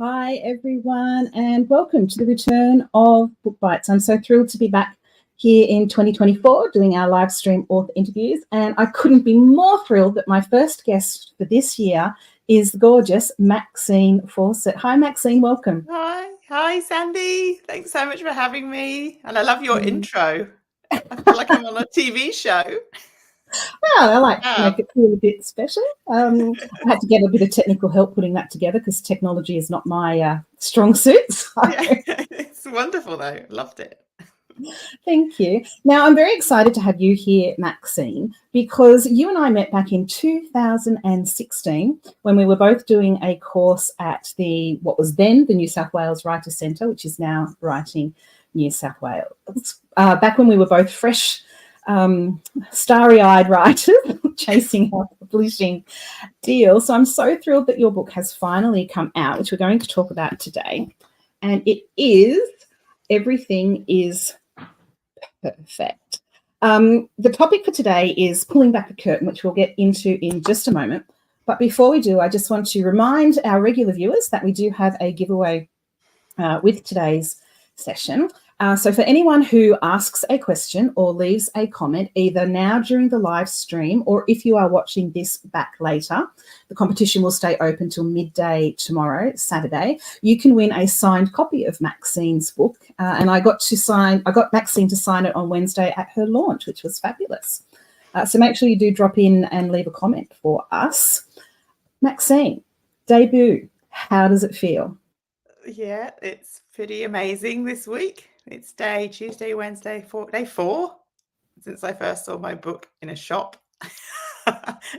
Hi, everyone, and welcome to the return of BookBites. I'm so thrilled to be back here in 2024 doing our live stream author interviews, and I couldn't be more thrilled that my first guest for this year is the gorgeous Maxine Fawcett. Hi, Maxine, welcome. Hi, Sandy. Thanks so much for having me. And I love your intro. I feel like I'm on a TV show. Well, I like to make it feel a bit special. I had to get a bit of technical help putting that together because technology is not my strong suit. So. Yeah, it's wonderful, though. Loved it. Thank you. Now, I'm very excited to have you here, Maxine, because you and I met back in 2016 when we were both doing a course at what was then the New South Wales Writers' Centre, which is now Writing New South Wales. Back when we were both fresh, starry-eyed writers chasing our publishing deal. So I'm so thrilled that your book has finally come out, which we're going to talk about today. And it is Everything is Perfect. The topic for today is pulling back the curtain, which we'll get into in just a moment. But before we do, I just want to remind our regular viewers that we do have a giveaway with today's session. So for anyone who asks a question or leaves a comment, either now during the live stream or if you are watching this back later, the competition will stay open till midday tomorrow, Saturday. You can win a signed copy of Maxine's book. And I got Maxine to sign it on Wednesday at her launch, which was fabulous. So make sure you do drop in and leave a comment for us. Maxine, debut, how does it feel? Yeah, it's pretty amazing this week. It's Tuesday, Wednesday, day 4 since I first saw my book in a shop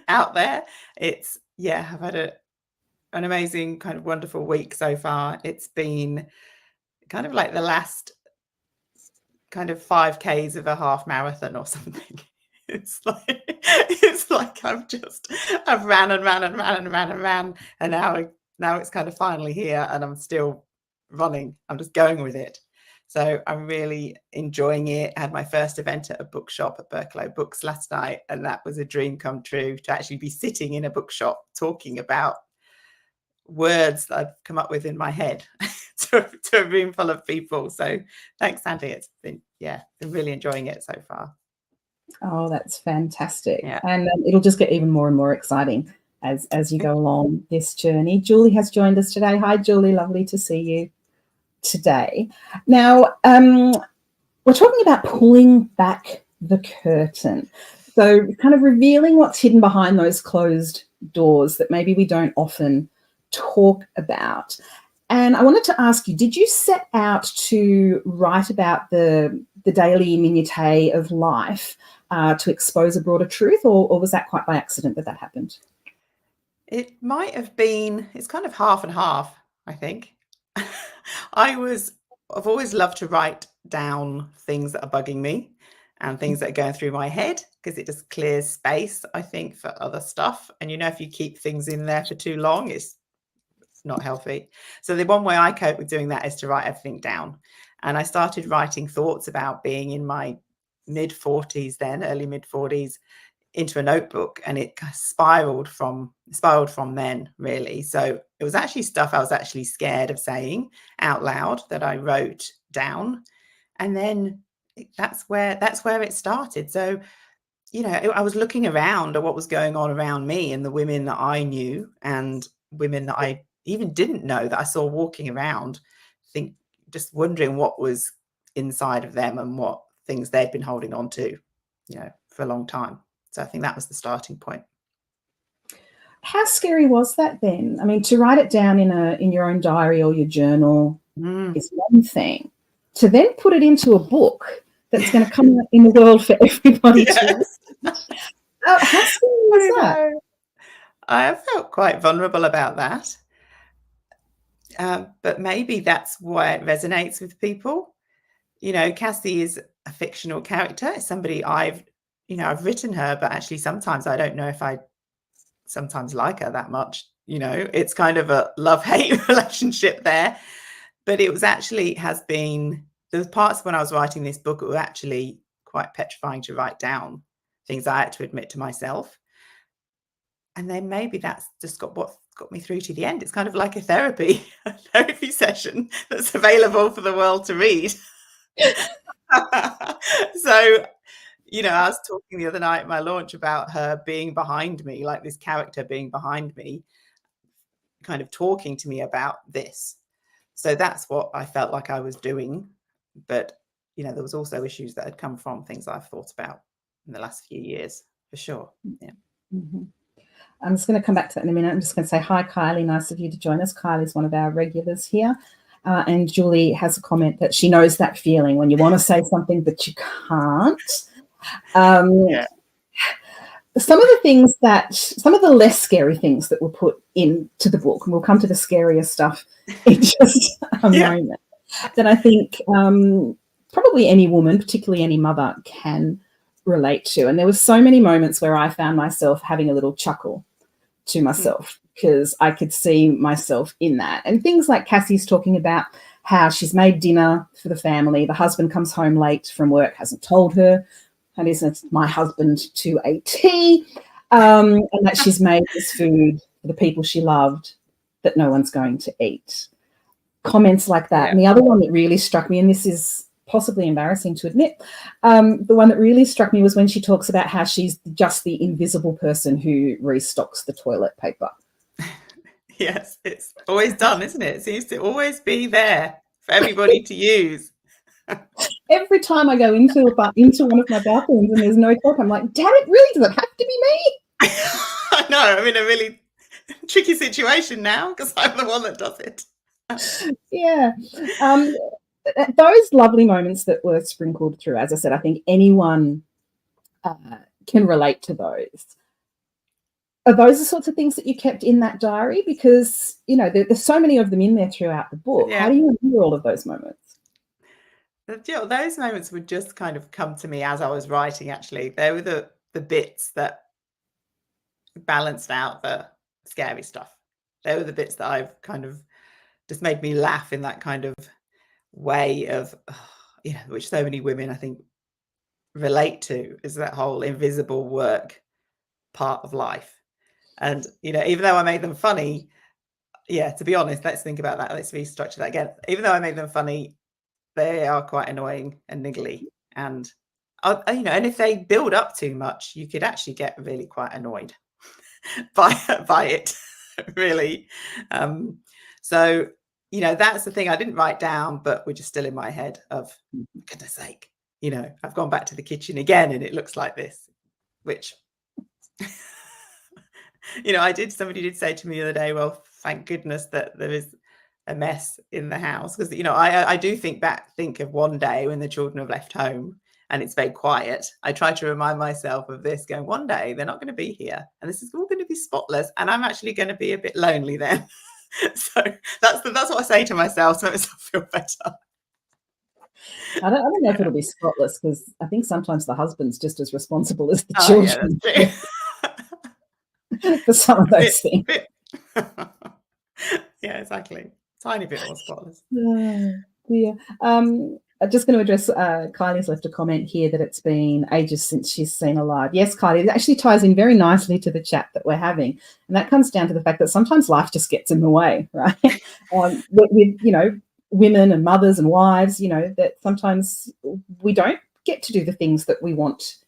out there. I've had an amazing kind of wonderful week so far. It's been kind of like the last kind of 5Ks of a half marathon or something. It's like I've ran and ran and ran and ran and ran, and now it's kind of finally here, and I'm still running. I'm just going with it. So I'm really enjoying it. I had my first event at a bookshop at Berkeley Books last night, and that was a dream come true to actually be sitting in a bookshop talking about words that I've come up with in my head to a room full of people. So thanks, Sandy. It's been really enjoying it so far. Oh, that's fantastic. Yeah. And it'll just get even more and more exciting as you go along this journey. Julie has joined us today. Hi, Julie. Lovely to see you today. Now, we're talking about pulling back the curtain. So kind of revealing what's hidden behind those closed doors that maybe we don't often talk about. And I wanted to ask you, did you set out to write about the daily minutiae of life to expose a broader truth, or was that quite by accident that happened? It might have been, it's kind of half and half, I think. I've always loved to write down things that are bugging me and things that are going through my head, because it just clears space, I think, for other stuff. And if you keep things in there for too long, it's not healthy. So the one way I cope with doing that is to write everything down. And I started writing thoughts about being in my early mid 40s, into a notebook, and it spiraled from then, really. So it was actually stuff I was actually scared of saying out loud that I wrote down, and then that's where it started. So I was looking around at what was going on around me and the women that I knew and women that I even didn't know that I saw walking around, just wondering what was inside of them and what things they'd been holding on to, for a long time. So I think that was the starting point. How scary was that then? I mean, to write it down in your own diary or your journal is one thing. To then put it into a book that's going to come out in the world for everybody to read. How scary was that? I felt quite vulnerable about that. But maybe that's why it resonates with people. Cassie is a fictional character. It's somebody I've written her, but actually sometimes I don't know if I sometimes like her that much. It's kind of a love-hate relationship there. But it was actually there's parts when I was writing this book that were actually quite petrifying to write down, things I had to admit to myself. And then maybe that's just got me through to the end. It's kind of like a therapy session that's available for the world to read. So, I was talking the other night at my launch about her being behind me, like this character being behind me, kind of talking to me about this. So that's what I felt like I was doing. But, there was also issues that had come from things I've thought about in the last few years, for sure. Yeah. Mm-hmm. I'm just going to come back to that in a minute. I'm just going to say, hi, Kylie. Nice of you to join us. Kylie's one of our regulars here. And Julie has a comment that she knows that feeling when you want to say something, but you can't. Yeah. Some of the less scary things that were put into the book, and we'll come to the scarier stuff in just a moment, that I think probably any woman, particularly any mother, can relate to. And there were so many moments where I found myself having a little chuckle to myself because I could see myself in that. And things like Cassie's talking about how she's made dinner for the family. The husband comes home late from work, hasn't told her. And isn't my husband to a T? And that she's made this food for the people she loved that no one's going to eat. Comments like that. Yeah. And the other one that really struck me, and this is possibly embarrassing to admit, the one that really struck me was when she talks about how she's just the invisible person who restocks the toilet paper. Yes, it's always done, isn't it? It seems to always be there for everybody to use. Every time I go into one of my bathrooms and there's no toilet, I'm like, damn it, really? Does it have to be me? I know, I'm in a really tricky situation now because I'm the one that does it. Yeah. Those lovely moments that were sprinkled through, as I said, I think anyone can relate to those. Are those the sorts of things that you kept in that diary? Because, there's so many of them in there throughout the book. Yeah. How do you remember all of those moments? Those moments would just kind of come to me as I was writing, actually. They were the bits that balanced out the scary stuff. They were the bits that I've kind of just made me laugh in that kind of way of, which so many women, I think, relate to, is that whole invisible work part of life. And, even though I made them funny, to be honest, let's think about that. Let's restructure that again. Even though I made them funny, they are quite annoying and niggly. And, and if they build up too much, you could actually get really quite annoyed by it, really. So, that's the thing I didn't write down, but we're just still in my head of, for goodness sake, I've gone back to the kitchen again and it looks like this, which, somebody did say to me the other day, well, thank goodness that there is a mess in the house. Because, I do think of one day when the children have left home and it's very quiet. I try to remind myself of this, going, one day they're not going to be here and this is all going to be spotless and I'm actually going to be a bit lonely then. So that's what I say to myself to make myself feel better. I don't know if it'll be spotless because I think sometimes the husband's just as responsible as the children. Yeah, for some of those things. Yeah, exactly. Tiny bit more spotless. Yeah. I'm just going to address Kylie's left a comment here that it's been ages since she's seen Alive. Yes, Kylie, it actually ties in very nicely to the chat that we're having. And that comes down to the fact that sometimes life just gets in the way, right? With women and mothers and wives, that sometimes we don't get to do the things that we want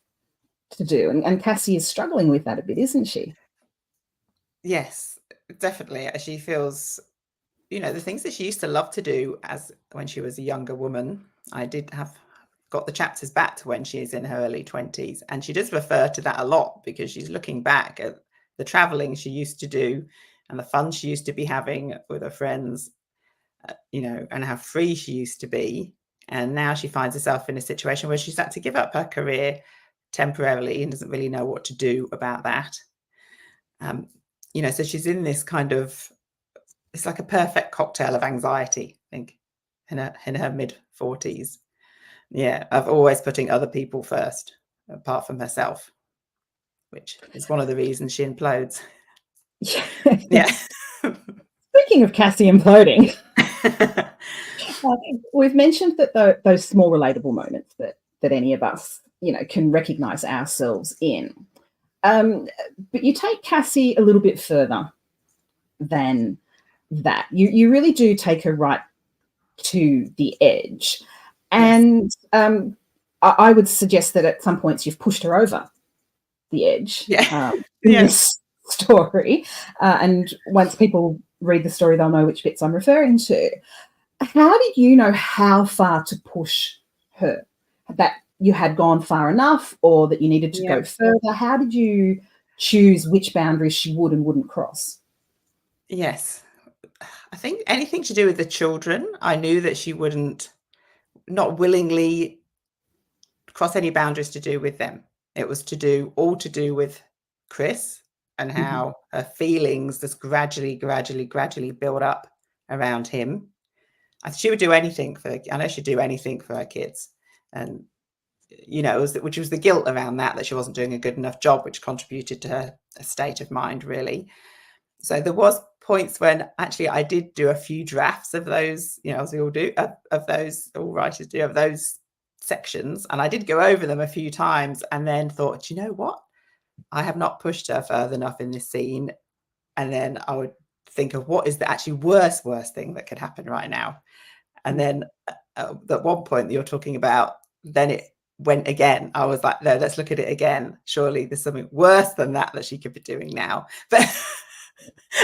to do. And Cassie is struggling with that a bit, isn't she? Yes, definitely. She feels, the things that she used to love to do when she was a younger woman. I got the chapters back to when she's in her early 20s, and she does refer to that a lot because she's looking back at the traveling she used to do and the fun she used to be having with her friends, and how free she used to be. And now she finds herself in a situation where she's had to give up her career temporarily and doesn't really know what to do about that. So she's in this kind of, it's like a perfect cocktail of anxiety, I think, in her mid-40s. Yeah, of always putting other people first, apart from herself, which is one of the reasons she implodes. Yeah. Speaking of Cassie imploding, we've mentioned that those small relatable moments that any of us, can recognise ourselves in. But you take Cassie a little bit further than that. You really do take her right to the edge. And I would suggest that at some points you've pushed her over the edge in this story. And once people read the story, they'll know which bits I'm referring to. How did you know how far to push her? That you had gone far enough or that you needed to go further? How did you choose which boundaries she would and wouldn't cross? Yes. I think anything to do with the children, I knew that she wouldn't not willingly cross any boundaries to do with them. It was all to do with Chris and how her feelings just gradually build up around him. She would do anything I know she'd do anything for her kids. And, which was the guilt around that she wasn't doing a good enough job, which contributed to her state of mind, really. So there was points when actually I did do a few drafts of those, as we all do, of those, all writers do, of those sections. And I did go over them a few times and then thought, you know what? I have not pushed her further enough in this scene. And then I would think of what is the actually worst thing that could happen right now. And then at one point that you're talking about, then it went again. I was like, no, let's look at it again. Surely there's something worse than that she could be doing now. But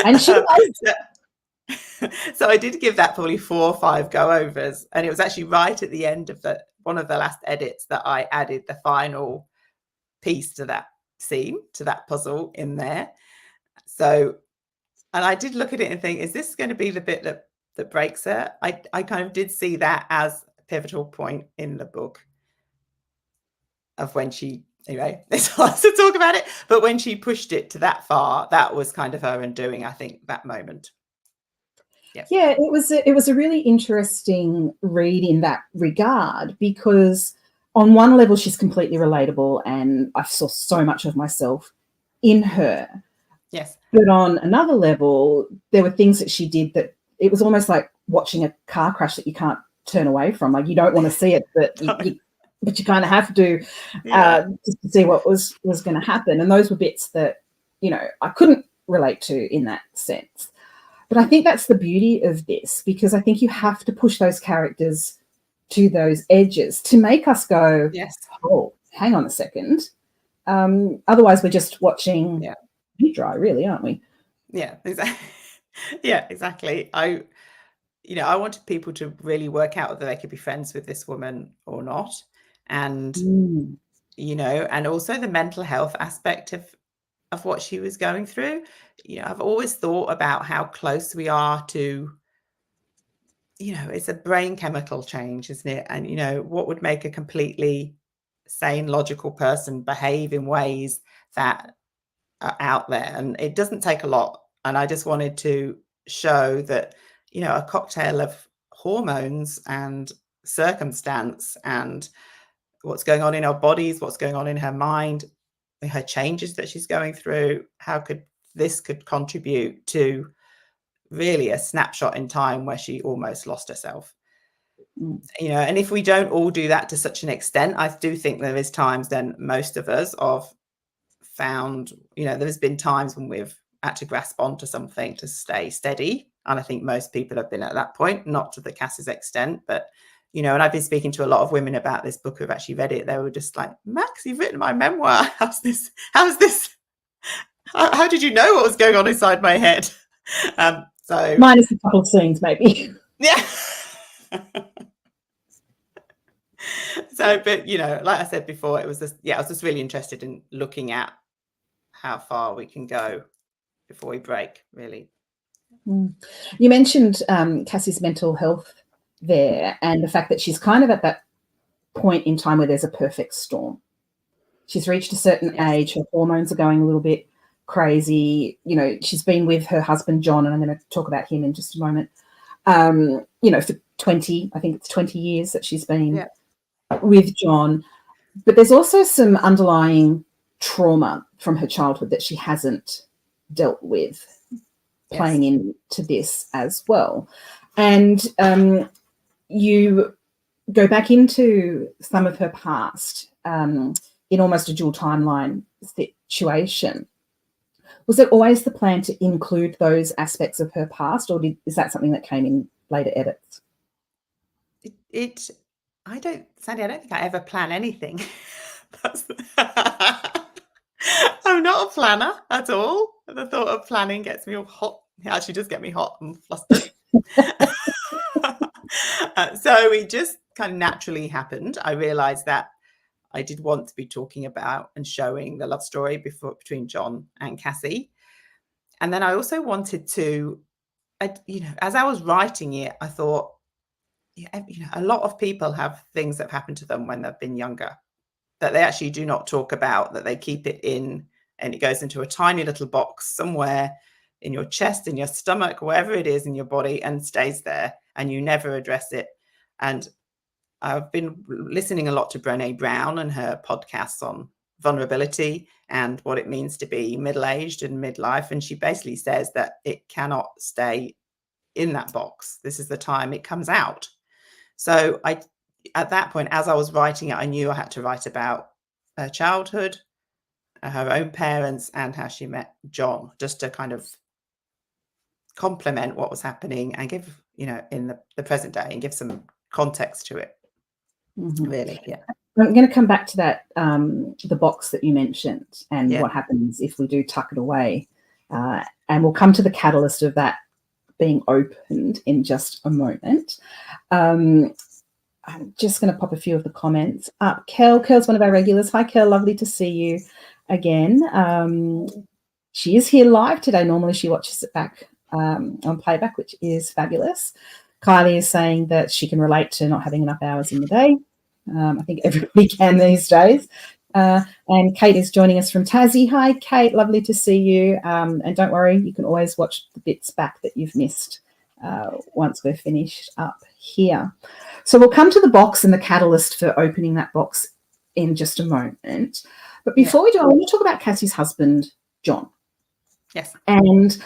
and she was. So I did give that probably 4 or 5 go-overs. And it was actually right at the end of one of the last edits that I added the final piece to that scene, to that puzzle in there. So, and I did look at it and think, is this going to be the bit that breaks her? I kind of did see that as a pivotal point in the book of when she, anyway, it's hard to talk about it, but when she pushed it to that far, that was kind of her undoing, I think, that moment. Yeah, it was a really interesting read in that regard, because on one level she's completely relatable and I saw so much of myself in her. Yes. But on another level, there were things that she did that it was almost like watching a car crash that you can't turn away from. Like, you don't want to see it, but you kind of have to just to see what was going to happen. And those were bits that, I couldn't relate to in that sense. But I think that's the beauty of this, because I think you have to push those characters to those edges to make us go, oh, hang on a second. Otherwise, we're just watching paint dry, really, aren't we? Yeah, exactly. Yeah, exactly. I wanted people to really work out whether they could be friends with this woman or not. And, and also the mental health aspect of what she was going through. I've always thought about how close we are to, it's a brain chemical change, isn't it? And, what would make a completely sane, logical person behave in ways that are out there? And it doesn't take a lot. And I just wanted to show that, a cocktail of hormones and circumstance and what's going on in our bodies, what's going on in her mind, her changes that she's going through, how this could contribute to really a snapshot in time where she almost lost herself. And if we don't all do that to such an extent, I do think there is times then most of us have found, there's been times when we've had to grasp onto something to stay steady. And I think most people have been at that point, not to the Cass's extent, but and I've been speaking to a lot of women about this book who've actually read it. They were just like, Max, you've written my memoir. How's this? How did you know what was going on inside my head? So minus a couple of scenes, maybe. Yeah. So, but like I said before, it was just, I was just really interested in looking at how far we can go before we break, really. You mentioned Cassie's mental health there, and the fact that she's kind of at that point in time where there's a perfect storm. She's reached a certain age, her hormones are going a little bit crazy. She's been with her husband John, and I'm going to talk about him in just a moment. For 20 years that she's been with John. But there's also some underlying trauma from her childhood that she hasn't dealt with, playing into this as well. And you go back into some of her past in almost a dual timeline situation. Was it always the plan to include those aspects of her past, or is that something that came in later edits? Sandy, I don't think I ever plan anything. I'm not a planner at all. The thought of planning gets me all hot. It actually does get me hot and flustered. So it just kind of naturally happened. I realized that I did want to be talking about and showing the love story between John and Cassie. And then I also wanted to, as I was writing it, I thought, a lot of people have things that have happened to them when they've been younger that they actually do not talk about, that they keep it in, and it goes into a tiny little box somewhere in your chest, in your stomach, wherever it is in your body, and stays there, and you never address it. And I've been listening a lot to Brené Brown and her podcasts on vulnerability and what it means to be middle-aged and midlife. And she basically says that it cannot stay in that box. This is the time it comes out. So at that point, as I was writing it, I knew I had to write about her childhood, her own parents, and how she met John, just to kind of complement what was happening and give, in the present day, and give some context to it. Really, yeah. I'm going to come back to that, the box that you mentioned, and what happens if we do tuck it away. And we'll come to the catalyst of that being opened in just a moment. I'm just going to pop a few of the comments up. Kel's one of our regulars. Hi, Kel. Lovely to see you again. She is here live today. Normally she watches it back on playback, which is fabulous. Kylie is saying that she can relate to not having enough hours in the day. I think everybody can these days. And Kate is joining us from Tassie. Hi, Kate. Lovely to see you. And don't worry, you can always watch the bits back that you've missed once we're finished up here. So we'll come to the box and the catalyst for opening that box in just a moment. But before we do, I want to talk about Cassie's husband, John. Yes. And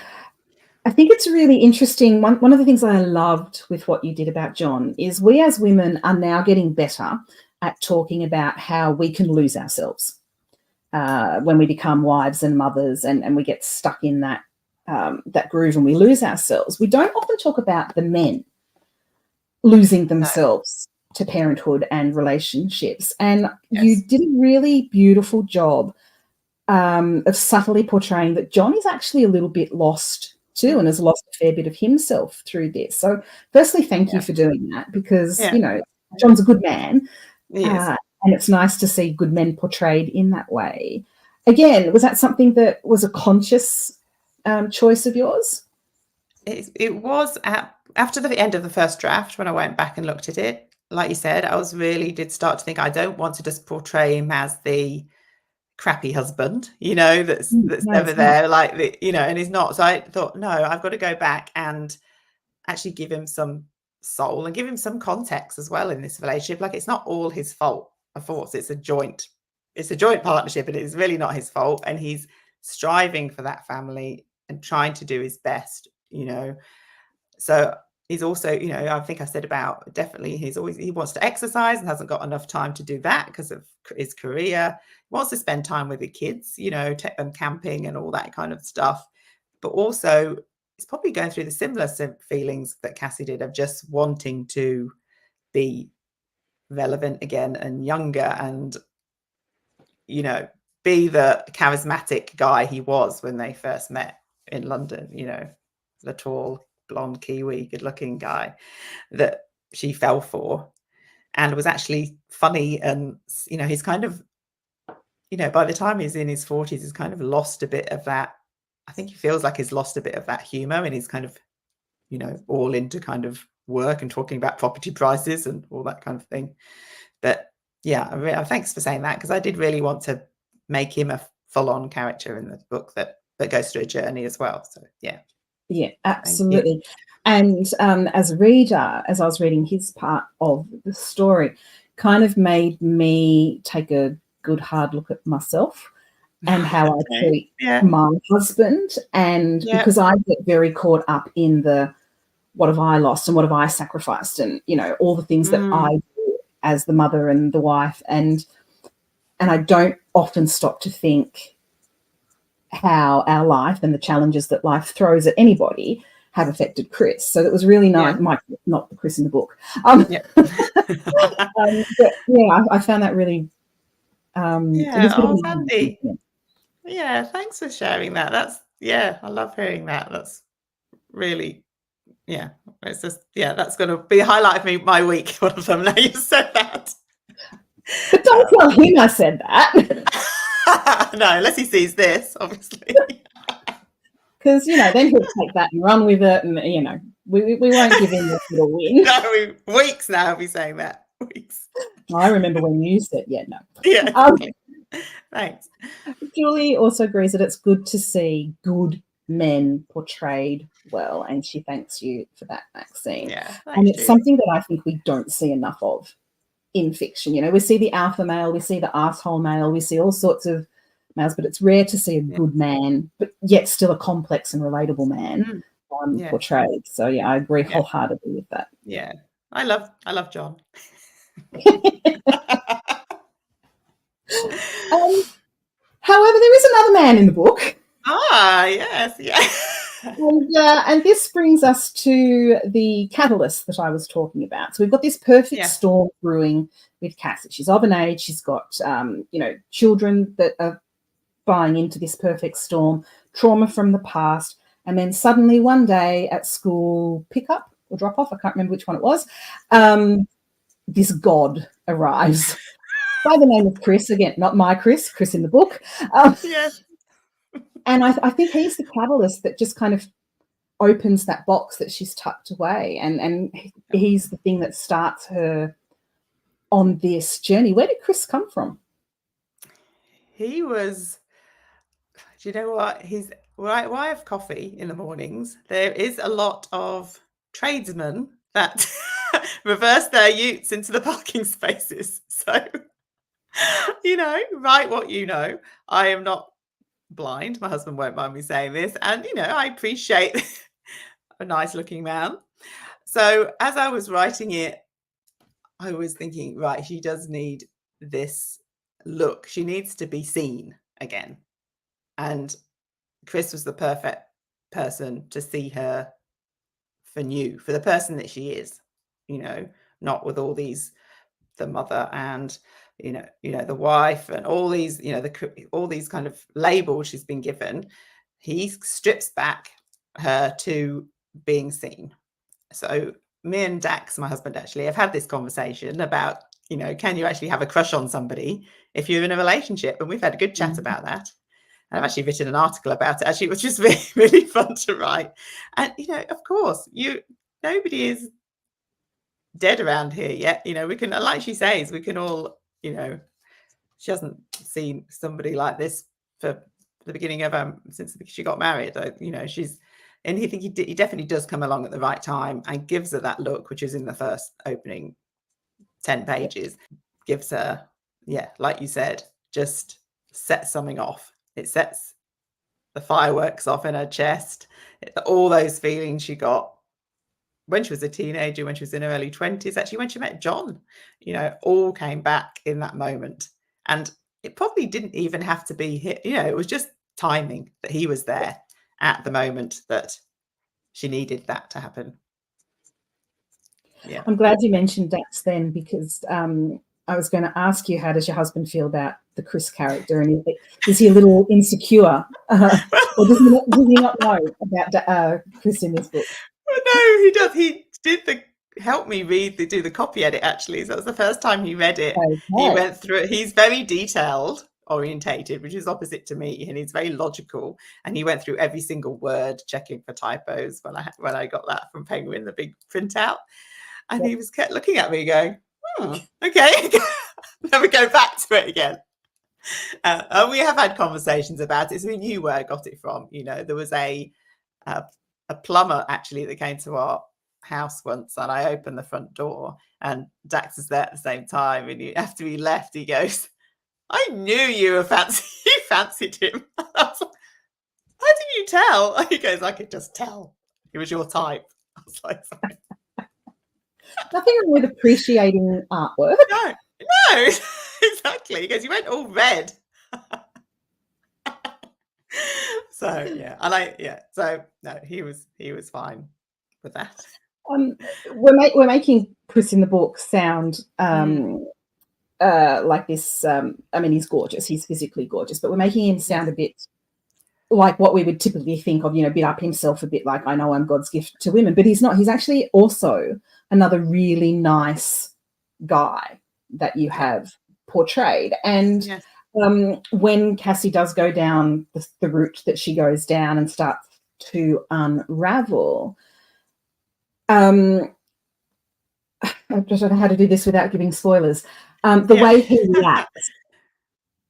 I think it's really interesting. One of the things I loved with what you did about John is we as women are now getting better at talking about how we can lose ourselves when we become wives and mothers, and we get stuck in that groove and we lose ourselves. We don't often talk about the men losing themselves to parenthood and relationships. And you did a really beautiful job of subtly portraying that John is actually a little bit lost too, and has lost a fair bit of himself through this. So firstly, thank you for doing that, because, John's a good man. And it's nice to see good men portrayed in that way. Again, was that something that was a conscious choice of yours? It was after the end of the first draft, when I went back and looked at it. Like you said, I did start to think, I don't want to just portray him as the crappy husband, that's never there, and he's not. So I thought, no, I've got to go back and actually give him some soul and give him some context as well in this relationship. Like, it's not all his fault. Of course, it's a joint partnership, and it's really not his fault. And he's striving for that family and trying to do his best, So he's also, I think I said about, definitely he wants to exercise and hasn't got enough time to do that because of his career. He wants to spend time with the kids, take them camping and all that kind of stuff. But also he's probably going through the similar feelings that Cassie did, of just wanting to be relevant again and younger and, be the charismatic guy he was when they first met in London, the tall, blonde Kiwi, good-looking guy that she fell for, and was actually funny. And he's kind of, by the time he's in his 40s, he's kind of lost a bit of that. I think he feels like he's lost a bit of that humor, and he's kind of, all into kind of work and talking about property prices and all that kind of thing. But thanks for saying that, because I did really want to make him a full-on character in the book that goes through a journey as well. So yeah, absolutely. And as a reader, as I was reading his part of the story, kind of made me take a good hard look at myself and how I treat my husband. And because I get very caught up in the what have I lost and what have I sacrificed, and all the things that I do as the mother and the wife, and I don't often stop to think, how our life and the challenges that life throws at anybody have affected Chris. So it was really nice. Yeah. Not the Chris in the book. Yeah. But yeah, I found that really. It was Yeah. a bit of Oh, an Sandy. Yeah. Thanks for sharing that. I love hearing that. That's really, yeah. It's just, yeah, that's going to be a highlight of my week. One of them. Now you said that. But don't tell him I said that. No, unless he sees this, obviously. Because, then he'll take that and run with it. And, we won't give him a little win. No, weeks now I'll be saying that. Weeks. I remember when you said, no. Yeah, exactly. Thanks. Julie also agrees that it's good to see good men portrayed well, and she thanks you for that, Maxine. Yeah, thanks, and it's Julie. something that I think we don't see enough of in fiction. We see the alpha male, we see the asshole male, we see all sorts of males, but it's rare to see a good man, but yet still a complex and relatable man portrayed. So yeah, I agree wholeheartedly with that. Yeah, I love John. However, there is another man in the book. Ah, yes, yeah. And this brings us to the catalyst that I was talking about. So we've got this perfect storm brewing with Cassie. She's of an age. She's got, children that are buying into this perfect storm, trauma from the past. And then suddenly one day at school pickup or drop off, I can't remember which one it was, this god arrives by the name of Chris. Again, not my Chris in the book. Yes. And I think he's the catalyst that just kind of opens that box that she's tucked away. And he's the thing that starts her on this journey. Where did Chris come from? He was, do you know what? Why I have coffee in the mornings, there is a lot of tradesmen that reverse their utes into the parking spaces. So, write what you know. I am not blind. My husband won't mind me saying this. And, I appreciate a nice looking man. So as I was writing it, I was thinking, right, she does need this look. She needs to be seen again. And Chris was the perfect person to see her for the person that she is, not with all these, the mother and, the wife and all these, all these kind of labels she's been given. He strips back her to being seen. So me and Dax, my husband, actually have had this conversation about, can you actually have a crush on somebody if you're in a relationship? And we've had a good chat about that. And I've actually written an article about it. Actually, it was just really, really fun to write. And, of course, nobody is dead around here yet. We can, like she says, we can all, she hasn't seen somebody like this for the beginning of since she got married. She's, and he definitely does come along at the right time and gives her that look, which is in the first opening 10 pages, gives her, like you said, just sets something off. It sets the fireworks off in her chest. All those feelings she got when she was a teenager, when she was in her early 20s, actually when she met John, all came back in that moment. And it probably didn't even have to be hit, it was just timing that he was there at the moment that she needed that to happen. Yeah. I'm glad you mentioned Dax then, because I was going to ask you, how does your husband feel about the Chris character? And is he a little insecure? Or does he not know about Chris in this book? No, he does. He did help me do the copy edit, actually. So that was the first time he read it. Okay. He went through it. He's very detailed orientated, which is opposite to me, and he's very logical. And he went through every single word, checking for typos when I got that from Penguin, the big printout. And he was kept looking at me going, okay. Then we go back to it again. And we have had conversations about it. So we knew where I got it from. There was a plumber actually that came to our house once, and I opened the front door and Dax was there at the same time. And after he left, he goes, I knew you fancied him. I was like, how did you tell? And he goes, I could just tell. It was your type. I was like, sorry. Nothing wrong with appreciating artwork. No, exactly. He goes, you went all red. So yeah, so no, he was fine with that. We're making Chris in the book sound like this. I mean, he's gorgeous. He's physically gorgeous, but we're making him sound a bit like what we would typically think of, bit up himself, a bit like, I know I'm God's gift to women, but he's not. He's actually also another really nice guy that you have portrayed. And when Cassie does go down the route that she goes down and starts to unravel, I just don't know how to do this without giving spoilers. The way he reacts,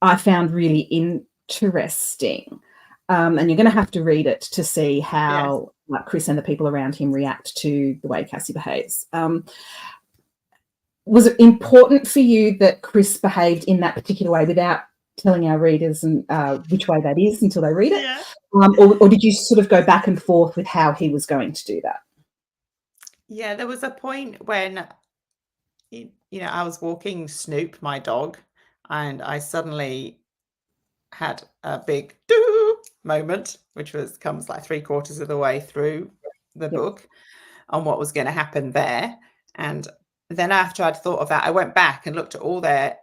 I found really interesting. And you're going to have to read it to see how Chris and the people around him react to the way Cassie behaves. Was it important for you that Chris behaved in that particular way without telling our readers and which way that is until they read it? Or did you sort of go back and forth with how he was going to do that? Yeah, there was a point when, I was walking Snoop, my dog, and I suddenly had a big doo moment, which comes like 3/4 of the way through the book on what was going to happen there. And then after I'd thought of that, I went back and looked at all their,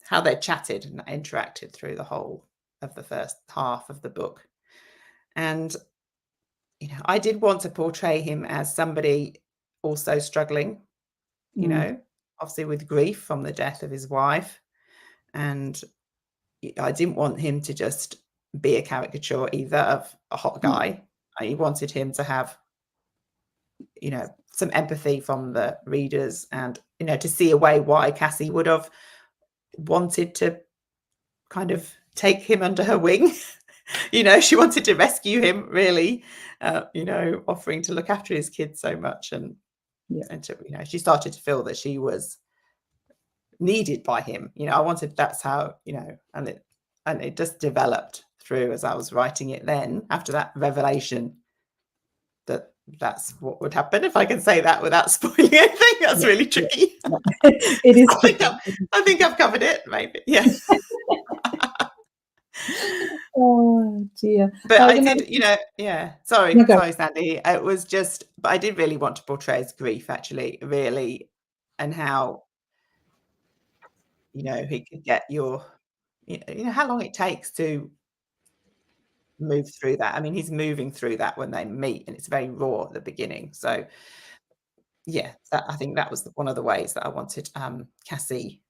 how they chatted and interacted through the whole of the first half of the book. And, I did want to portray him as somebody also struggling, obviously with grief from the death of his wife. And I didn't want him to just be a caricature either of a hot guy. I wanted him to have, some empathy from the readers and, to see a way why Cassie would have wanted to kind of take him under her wing. She wanted to rescue him, really, offering to look after his kids so much. And to, she started to feel that she was needed by him. I wanted, that's how, and it just developed through as I was writing it then, after that revelation, that's what would happen. If I can say that without spoiling anything, that's really tricky. It is tricky. I think I've covered it, maybe. Yeah. Oh dear. But I did, sorry, Sandy. It was just, but I did really want to portray his grief, actually, really, and how, he could get how long it takes to move through that. I mean, he's moving through that when they meet, and it's very raw at the beginning. So, I think that was one of the ways that I wanted Cassie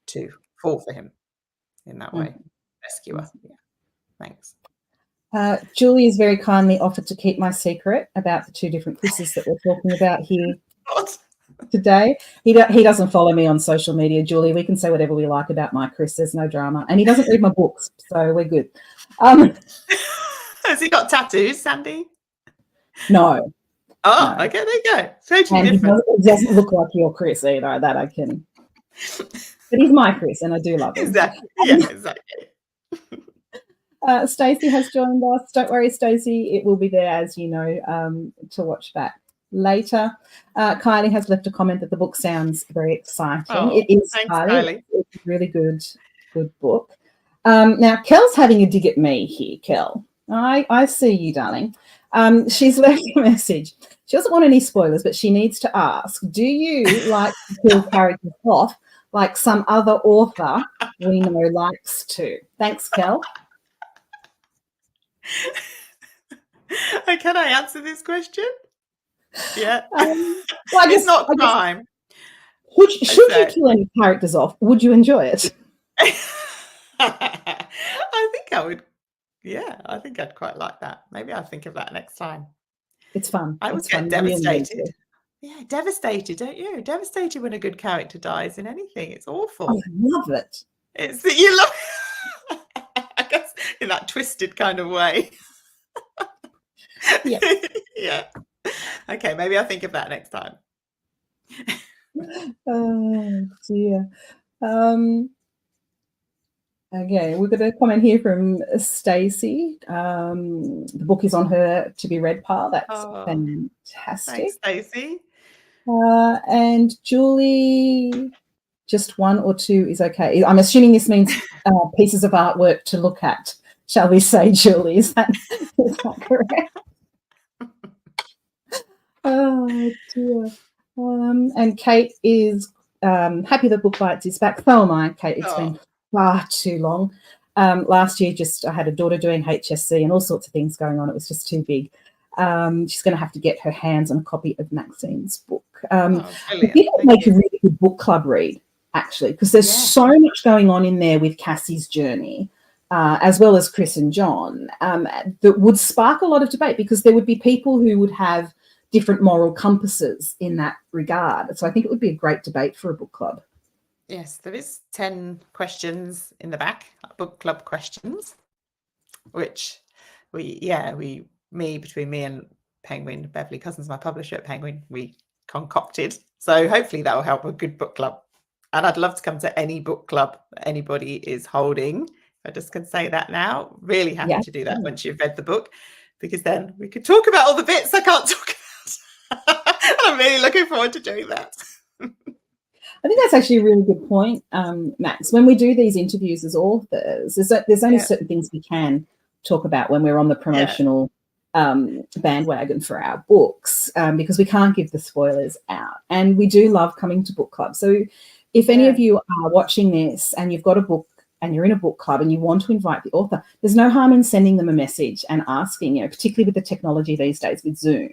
to fall for him in that way, rescue her. Yeah, thanks. Julie has very kindly offered to keep my secret about the two different Chris's that we're talking about here today. He doesn't follow me on social media, Julie. We can say whatever we like about my Chris. There's no drama. And he doesn't read my books, so we're good. Has he got tattoos, Sandy? No. Oh, no. Okay, there you go. Totally different. He doesn't look like your Chris either, that I can. But he's my Chris, and I do love him. Exactly. Yeah, exactly. Stacey has joined us. Don't worry, Stacey. It will be there, as you know, to watch back later. Kylie has left a comment that the book sounds very exciting. It is, thanks, Kylie. It's a really good book. Now, Kel's having a dig at me here, Kel. I see you, darling. She's left a message. She doesn't want any spoilers, but she needs to ask, do you like to kill characters off like some other author we know likes to? Thanks, Kel. Can I answer this question? Yeah. It's not crime. Should you kill any characters off? Would you enjoy it? I think I would. Yeah, I think I'd quite like that. Maybe I'll think of that next time. It's fun. I would get devastated. Yeah, devastated, don't you? Devastated when a good character dies in anything. It's awful. I love it. It's that you love, I guess, in that twisted kind of way. Yeah. Yeah. Okay, maybe I'll think of that next time. Oh dear. Okay, we've got a comment here from Stacey. The book is on her to be read pile. That's fantastic. Thanks, Stacey. And Julie, just one or two is okay. I'm assuming this means pieces of artwork to look at. shall we say, Julie? Is that correct? Oh dear. And Kate is happy that BookBites is back. So am I, Kate. It's been far too long. Last year, I had a daughter doing HSC and all sorts of things going on. It was just too big. She's going to have to get her hands on a copy of Maxine's book. I think it'll make a really good book club read, actually, because there's so much going on in there with Cassie's journey, as well as Chris and John, that would spark a lot of debate, because there would be people who would have different moral compasses in that regard. So I think it would be a great debate for a book club. Yes, there is 10 questions in the back, book club questions, which between me and Penguin, Beverly Cousins, my publisher at Penguin, we concocted. So hopefully that will help a good book club. And I'd love to come to any book club that anybody is holding. I just can say that now. Really happy to do that once you've read the book, because then we could talk about all the bits I can't talk about. I'm really looking forward to doing that. I think that's actually a really good point, Max. When we do these interviews as authors, there's only certain things we can talk about when we're on the promotional bandwagon for our books, because we can't give the spoilers out. And we do love coming to book clubs. So if any of you are watching this and you've got a book and you're in a book club and you want to invite the author, there's no harm in sending them a message and asking, particularly with the technology these days with Zoom.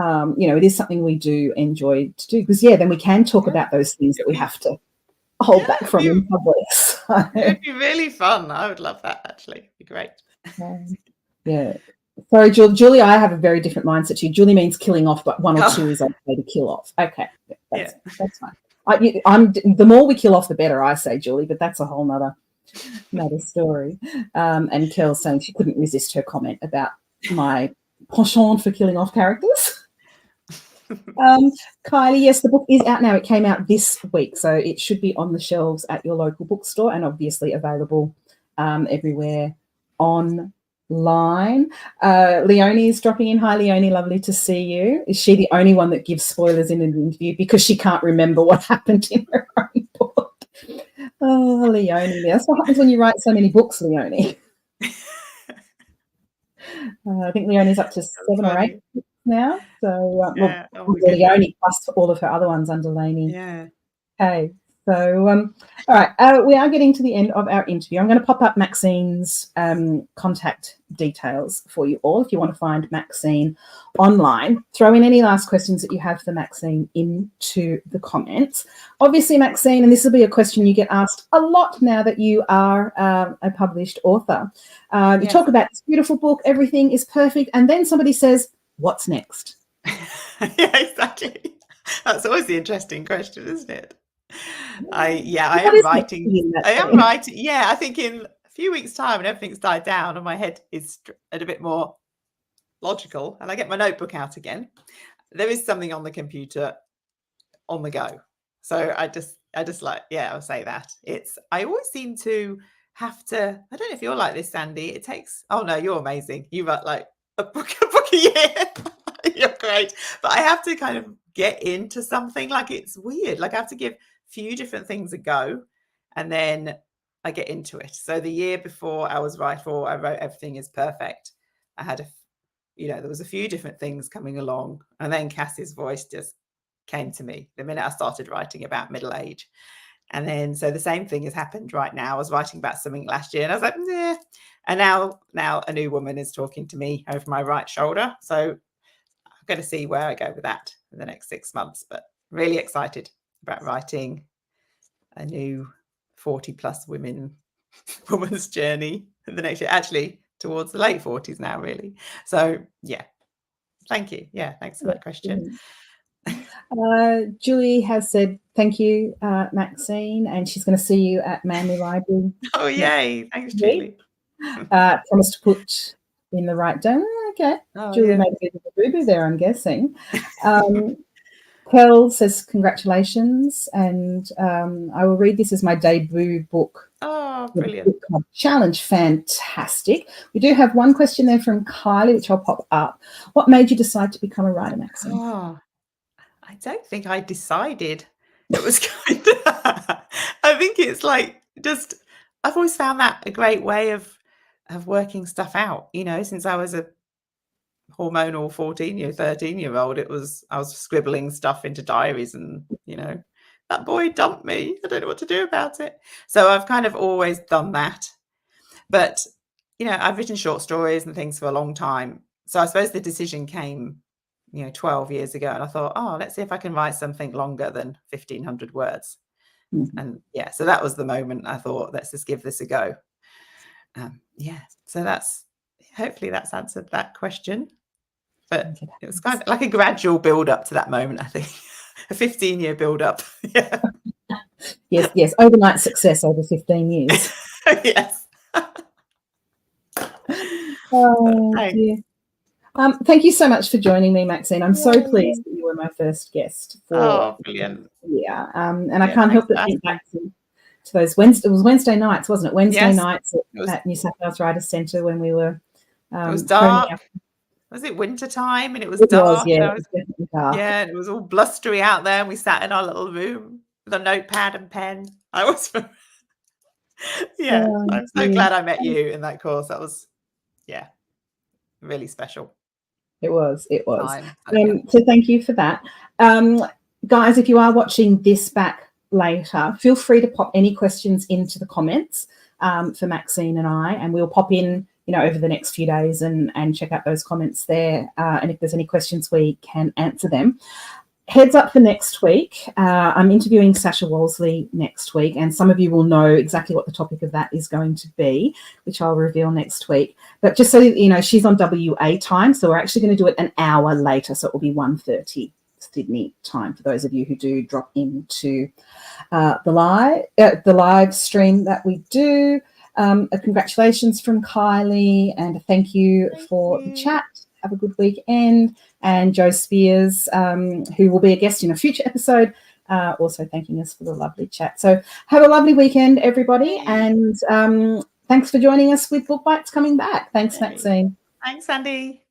It is something we do enjoy to do, because then we can talk about those things that we have to hold back from in public. So. It'd be really fun. I would love that, actually. It'd be great. Sorry, Julie, I have a very different mindset to you. Julie means killing off, but one or two is okay to kill off. Okay, that's fine. The more we kill off, the better, I say, Julie, but that's a whole nother story. And Kel's saying she couldn't resist her comment about my penchant for killing off characters. Kylie, yes, the book is out now. It came out this week, so it should be on the shelves at your local bookstore and obviously available everywhere online. Leonie is dropping in. Hi, Leonie, lovely to see you. Is she the only one that gives spoilers in an interview because she can't remember what happened in her own book? Oh, Leonie, that's what happens when you write so many books, Leonie. I think Leonie's up to 7 or 8 now. So Leonie plus all of her other ones under Laney. Okay. So all right, we are getting to the end of our interview. I'm going to pop up Maxine's contact details for you all if you want to find Maxine online. Throw in any last questions that you have for Maxine into the comments. Obviously, Maxine, and this will be a question you get asked a lot now that you are a published author. You talk about this beautiful book, everything is perfect, and then somebody says, what's next? Yeah, exactly. That's always the interesting question, isn't it? I am writing. Yeah, I think in a few weeks' time, when everything's died down and my head is a bit more logical, and I get my notebook out again, there is something on the computer on the go. So I just like, I'll say that. I always seem to have to. I don't know if you're like this, Sandy. It takes. Oh no, you're amazing. You write like a book a year. You're great. But I have to kind of get into something. Like, it's weird. Like, I have to give few different things a go, and then I get into it. So the year before I wrote Everything is Perfect, I had there was a few different things coming along, and then Cassie's voice just came to me the minute I started writing about middle age. And then so the same thing has happened right now. I was writing about something last year and I was like, nah. And now a new woman is talking to me over my right shoulder. So I'm going to see where I go with that in the next 6 months, but really excited about writing a new 40 plus woman's journey in the next year, actually towards the late 40s now, really. So thank you. Thanks for that question. Julie has said thank you, Maxine, and she's going to see you at Manly Library. Oh, yay. Thanks, Julie. Promise to put in the right down. Okay. Julie made a bit of a boo-boo there, I'm guessing. Kel says congratulations, and I will read this as my debut book. Oh, brilliant. Challenge. Fantastic. We do have one question there from Kylie, which I'll pop up. What made you decide to become a writer, Maxine? I don't think I decided. It was kind of, I think it's like I've always found that a great way of of working stuff out, you know, since I was a hormonal 13-year-old. I was scribbling stuff into diaries and, you know, that boy dumped me. I don't know what to do about it. So I've kind of always done that. But, you know, I've written short stories and things for a long time. So I suppose the decision came, you know, 12 years ago. And I thought, oh, let's see if I can write something longer than 1,500 words. And yeah, so that was the moment I thought, let's just give this a go. Yeah, so hopefully that's answered that question. But it was kind of like a gradual build up to that moment, I think. A 15-year build up. Yeah. Yes. Overnight success over 15 years. Yes. Oh, dear. Thank you so much for joining me, Maxine. I'm so pleased that you were my first guest. Brilliant. Yeah. And I can't help but think back to those it was Wednesday nights, wasn't it? Wednesday nights at New South Wales Writers Centre when we were it was dark. Was it winter time? And it was dark. It was definitely dark. Yeah, and it was all blustery out there. And we sat in our little room with a notepad and pen. I'm so glad I met you in that course. That was, really special. It was. So thank you for that. Guys, if you are watching this back later, feel free to pop any questions into the comments for Maxine and I, and we'll pop in, you know, over the next few days and check out those comments there. And if there's any questions, we can answer them. Heads up for next week. I'm interviewing Sasha Wolseley next week, and some of you will know exactly what the topic of that is going to be, which I'll reveal next week. But just so you know, she's on WA time, so we're actually going to do it an hour later, so it will be 1:30 Sydney time for those of you who do drop into the live stream that we do. Congratulations from Kylie, and a thank you for the chat. Have a good weekend. And Joe Spears, who will be a guest in a future episode, also thanking us for the lovely chat. So have a lovely weekend, everybody. And thanks for joining us with BookBites coming back. Thanks, Maxine. Thanks, Sandy.